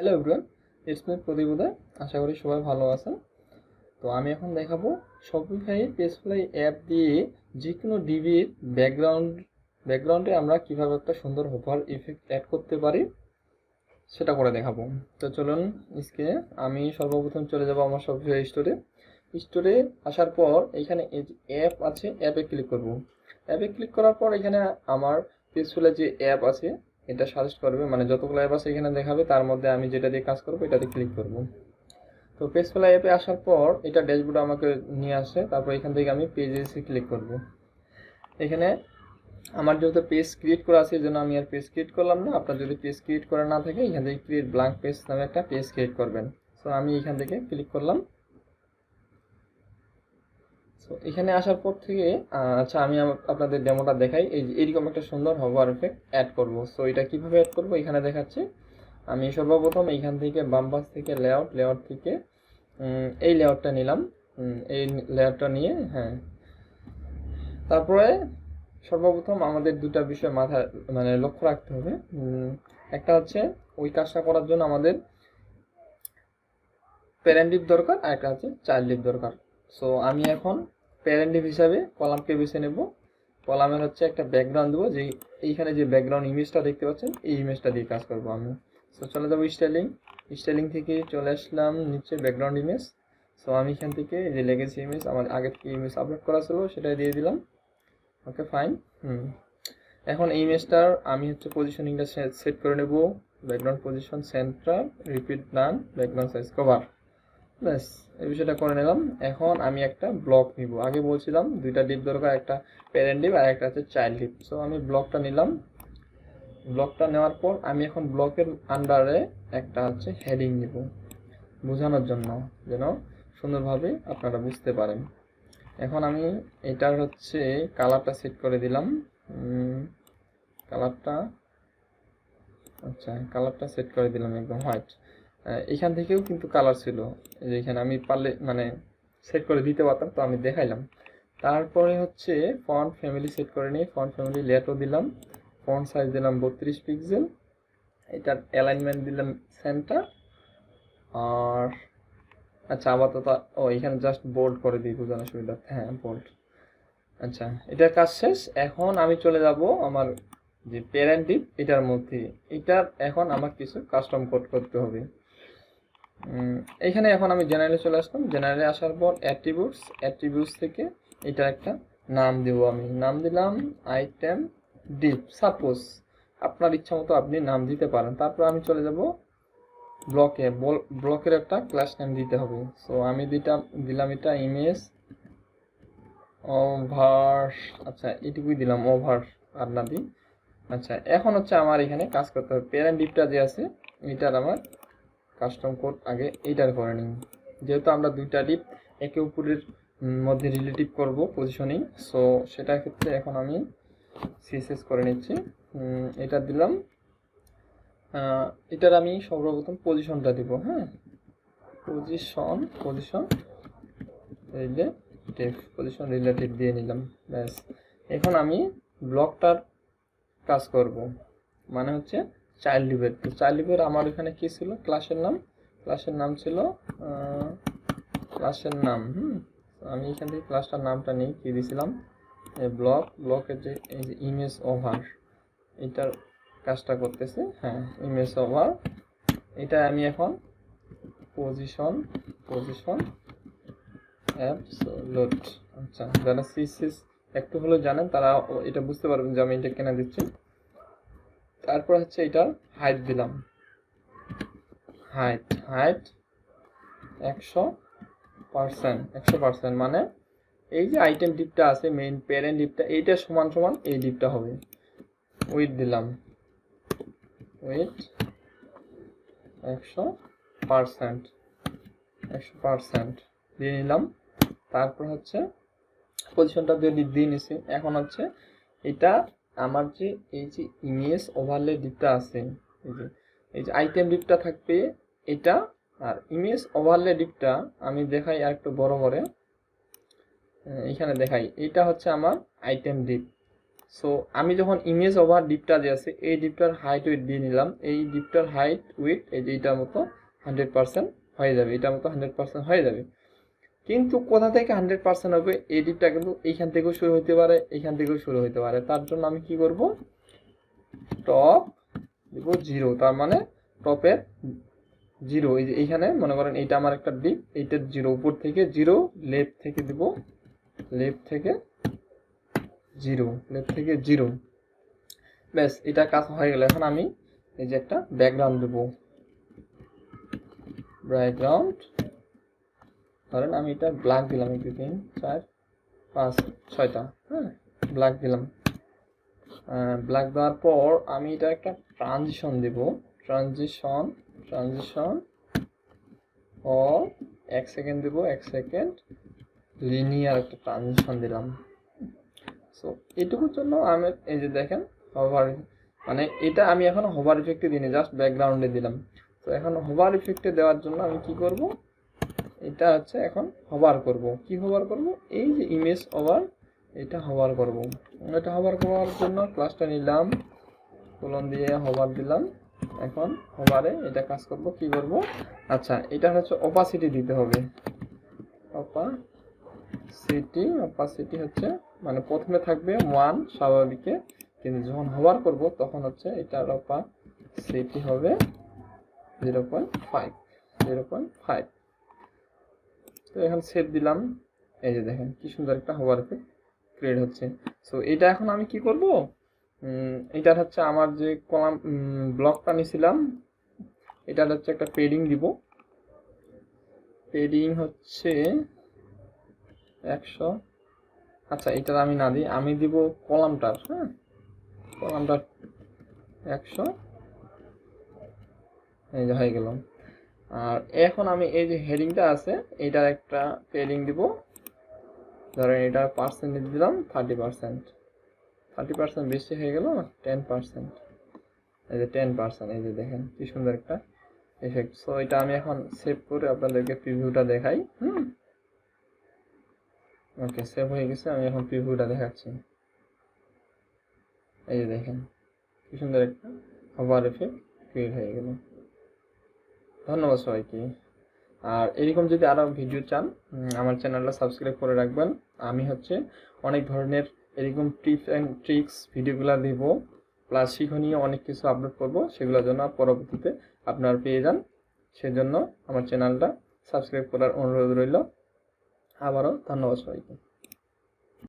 Hello everyone, it's me প্রদীপ উদয়। আশা করি সবাই ভালো আছেন। তো আমি এখন দেখাবো শপিফাই পেজফ্লাই অ্যাপ দিয়ে যে কোনো ডিবির ব্যাকগ্রাউন্ডে আমরা কিভাবে একটা সুন্দর হোভার ইফেক্ট অ্যাড করতে পারি সেটা করে দেখাবো। তো চলুন স্ক্রিনে আমি সর্বপ্রথম চলে যাব আমার শপিফাই স্টোরে আসার পর এখানে এই যে অ্যাপ আছে, অ্যাপে ক্লিক করব। অ্যাপে ক্লিক করার পর এখানে আমার পেজফ্লাই যে অ্যাপ আছে এটা সাজেস্ট করবে, মানে যতগুলো অ্যাপ আছে এখানে দেখাবে, তার মধ্যে আমি যেটা দিয়ে কাজ করবো এটাতে ক্লিক করব। তো পেজফ্লাই অ্যাপে আসার পর এটা ড্যাশবোর্ডে আমাকে নিয়ে আসে। তারপর এখান থেকে আমি পেজে ক্লিক করব। এখানে আমার যেহেতু পেজ ক্রিয়েট করা আছে এই জন্য আমি আর পেজ ক্রিয়েট করলাম না। আপনার যদি পেজ ক্রিয়েট করা না থাকে এখান থেকে ক্রিয়েট ব্ল্যাঙ্ক পেজ নামে একটা পেজ ক্রিয়েট করবেন। সো আমি এখান থেকে ক্লিক করলাম। সো এখানে আসার পর থেকে আচ্ছা আমি আপনাদের ডেমোটা দেখাই। এই যে এরকম একটা সুন্দর হোভার এফেক্ট অ্যাড করব। সো এটা কিভাবে অ্যাড করব এখানে দেখাচ্ছি। আমি সর্বপ্রথম এইখান থেকে বাম পাশ থেকে লেআউট থেকে এই লেআউটটা নিলাম। এই লেআউটটা নিয়ে তারপরে সর্বপ্রথম আমাদের দুটা বিষয় মাথায় মানে লক্ষ্য রাখতে হবে। একটা হচ্ছে ওই কাজটা করার জন্য আমাদের প্যারেন্ট ডিপ দরকার, আর একটা হচ্ছে চাইল্ড ডিপ দরকার। সো আমি এখন প্যারেন্ট ডিপ হিসাবে কলামকে বেছে নেব। কলামের হচ্ছে একটা ব্যাকগ্রাউন্ড দেবো, যে এইখানে যে ব্যাকগ্রাউন্ড ইমেজটা দেখতে পাচ্ছেন এই ইমেজটা দিয়ে কাজ করবো আমি। সো চলে যাবো স্টাইলিং থেকে চলে আসলাম নিচে ব্যাকগ্রাউন্ড ইমেজ। সো আমি এখান থেকে যে লেগেছি ইমেজ, আমার আগে থেকে ইমেজ আপলোড করা ছিল সেটাই দিয়ে দিলাম। Okay fine. এখন এই ইমেজটার আমি হচ্ছে পজিশনিংটা সেট করে নেব। ব্যাকগ্রাউন্ড পজিশন সেন্টার, রিপিট ডান, ব্যাকগ্রাউন্ড সাইজ কভার, ব্যাস এই বিষয়টা করে নিলাম। এখন আমি একটা ব্লক নিব। আগে বলছিলাম দুইটা ডিপ দরকার, একটা প্যারেন্ট ডিপ আর একটা হচ্ছে চাইল্ড ডিপ। সো আমি ব্লকটা নিলাম। ব্লকটা নেওয়ার পর আমি এখন ব্লকের আন্ডারে একটা হচ্ছে হেডিং নিব, বোঝানোর জন্য, যেন সুন্দরভাবে আপনারা বুঝতে পারেন। এখন আমি এটার হচ্ছে কালারটা সেট করে দিলাম। কালারটা সেট করে দিলাম একদম হোয়াইট। এখান থেকেও কিন্তু কালার ছিল, এখানে আমি পারলে মানে সেট করে দিতে পারতাম, তো আমি দেখাইলাম। তারপরে হচ্ছে ফন্ট ফ্যামিলি সেট করে নিই। ফন্ট ফ্যামিলি লেটও দিলাম, ফন্ট সাইজ দিলাম 32 পিক্সেল, এটার অ্যালাইনমেন্ট দিলাম সেন্টার। আর আচ্ছা আপাতত এখানে জাস্ট বোল্ড করে দিই বোঝানোর সুবিধার্থে, বোল্ড। আচ্ছা এটার কাজ শেষ। এখন আমি চলে যাব আমার যে প্যারেন্ট ডিপ এটার মধ্যে। এটার এখন আমার কিছু কাস্টম কোড করতে হবে। এখানে এখন আমি জেনারেলে চলে আসলাম। জেনারেলে আসার পর অ্যাট্রিবিউটস থেকে এটার একটা নাম দেব। আমি নাম দিলাম আইটেম ডিপ। সাপোজ আপনার ইচ্ছা মতো আপনি নাম দিতে পারেন। তারপর আমি চলে যাব ব্লকের একটা ক্লাস নেম দিতে হবে। সো আমি দিলাম এটা ইমেজ ওভার। আচ্ছা এটুকুই দিলাম, ওভার আর না দিই। আচ্ছা এখন হচ্ছে আমার এখানে কাজ করতে হবে। প্যারেন্ট ডিপটা যে আছে এটার আমার কাস্টম কোড আগে এইটার করে নিই, যেহেতু আমরা দুইটা ডিপ একে অপরের মধ্যে রিলেটিভ করব পজিশনিং। সো সেটার ক্ষেত্রে এখন আমি সিএসএস করে নিচ্ছি। এটা দিলাম। এটার আমি সর্বপ্রথম পজিশনটা দিব। পজিশন রিলেটিভ দিয়ে নিলাম, ব্যাস। এখন আমি ব্লকটার কাজ করব, মানে হচ্ছে চাইল্ড ডিপের। তো চাইল্ড ডিপের আমার এখানে কি ছিল, ক্লাসের নাম ছিল আমি এখান থেকে ক্লাসটার নামটা নিই, কি দিয়েছিলাম, ব্লকের যে এই যে ইমেজ ওভার, এটার কাজটা করতেছে। ইমেজ ওভার, এটা আমি এখন পজিশন অ্যাবসোলুট। আচ্ছা যারা সিএসএস একটু হলেও জানেন তারা এটা বুঝতে পারবেন যে আমি এটা কেন দিচ্ছি। তারপর হচ্ছে এটার হাইট দিলাম, হাইট 100%, মানে এই যে আইটেম ডিপটা আছে মেইন প্যারেন্ট ডিপটা, এইটা সমান এই ডিপটা হবে। উইথ দিলাম, উইথ 100% দিয়ে নিলাম। তারপর হচ্ছে পজিশনটা দিয়ে নিছি। এখন হচ্ছে এটা আমার যে এই যে ইমেজ ওভারলে ডিপটা আছে, এই যে আইটেম ডিপটা থাকবে এটা, আর ইমেজ ওভারলে ডিপটা আমি দেখাই আর একটু বড় করে, এখানে দেখাই। এটা হচ্ছে আমার আইটেম ডিপ। সো আমি যখন ইমেজ ওভার ডিপটা যে আছে এই ডিপটার হাইট উইথ দিয়ে নিলাম, এই ডিপটার হাইট উইথ এই যে এইটার মতো 100% হয়ে যাবে, এটার মতো 100% হয়ে যাবে। কিন্তু কোথা থেকে 100% হবে, এই ডিপটা কিন্তু এইখান থেকেও শুরু হতে পারে, এইখান থেকেও শুরু হতে পারে। তার জন্য আমি কি করব, টপ দিব 0, তার মানে টপের 0, এই যে এইখানে মনে করেন এইটা আমার একটা ডিপ, এইটার 0, উপর থেকে 0, লেফট থেকে দিব, লেফট থেকে 0, লেফট থেকে 0। ব্যাস, এটা কাজ হয়ে গেল। এখন আমি এই যে একটা ব্যাকগ্রাউন্ড দেব, ব্যাকগ্রাউন্ড ধরেন আমি এটা ব্ল্যাক দিলাম, 1 2 3 4 5 6টা, হ্যাঁ ব্ল্যাক দিলাম। ব্ল্যাক দেওয়ার পর আমি এটা একটা ট্রানজিশন দেব, ট্রানজিশন ও 1 সেকেন্ড দেব, 1 সেকেন্ড লিনিয়ার একটা ট্রানজিশন দিলাম। সো এটুকুর জন্য আমি এই যে দেখেন হোভার, মানে এটা আমি এখন হোভার ইফেক্টে দিইনি, জাস্ট ব্যাকগ্রাউন্ডে দিলাম। তো এখন হোভার ইফেক্টে দেওয়ার জন্য আমি কি করব, এটা হচ্ছে এখন হোভার করব। কি হোভার করব, এই যে ইমেজ ওভার, এটা হোভার করব। এটা হোভার করার জন্য ক্লাসটা নিলাম, কোলন দিয়ে হোভার দিলাম। এখন হোভারে এটা কাজ করব, কি করব, আচ্ছা এটা হচ্ছে অপাসিটি দিতে হবে। অপাসিটি হচ্ছে মানে প্রথমে থাকবে 1 স্বাভাবিকে, কিন্তু যখন হোভার করব তখন হচ্ছে এটার অপাসিটি হবে 0.5। তো এখন সেভ দিলাম, এই যে দেখেন কি সুন্দর একটা হোভার ইফেক্ট ক্রিয়েট হচ্ছে। সো এটা এখন আমি কি করব, এটার হচ্ছে আমার যে কলাম ব্লকটা নিয়েছিলাম, এটার হচ্ছে একটা পেডিং দিব। পেডিং হচ্ছে 100, আচ্ছা এটার আমি না দিই, আমি দিব কলামটার, হ্যাঁ কলামটার 100, এই যে হয়ে গেল। আর এখন আমি এই যে হেডিংটা আছে এটার একটা পেডিং দিব, ধরেন এটা পার্সেন্ট দিলাম 30%, বেশি হয়ে গেল 10%, এই যে 10%, এই যে দেখেন কি সুন্দর একটা এফেক্ট। সো এটা আমি এখন সেভ করে আপনাদেরকে প্রিভিউটা দেখাই। ওকে, সেভ হয়ে গেছে, আমি এখন প্রিভিউটা দেখাচ্ছি। এই যে দেখেন কি সুন্দর একটা হোভার এফেক্ট ক্রিয়েট হয়ে গেল। ধন্যবাদ সবাইকে। আর এরকম যদি আরও ভিডিও চান আমার চ্যানেলটা সাবস্ক্রাইব করে রাখবেন। আমি হচ্ছে অনেক ধরনের এরকম টিপস অ্যান্ড ট্রিক্স ভিডিওগুলো দেব, প্লাস শিক্ষণীয় অনেক কিছু আপলোড করব, সেগুলোর জন্য পরবর্তীতে আপনারা পেয়ে যান। সেজন্য আমার চ্যানেলটা সাবস্ক্রাইব করার অনুরোধ রইল। আবারও ধন্যবাদ সবাইকে।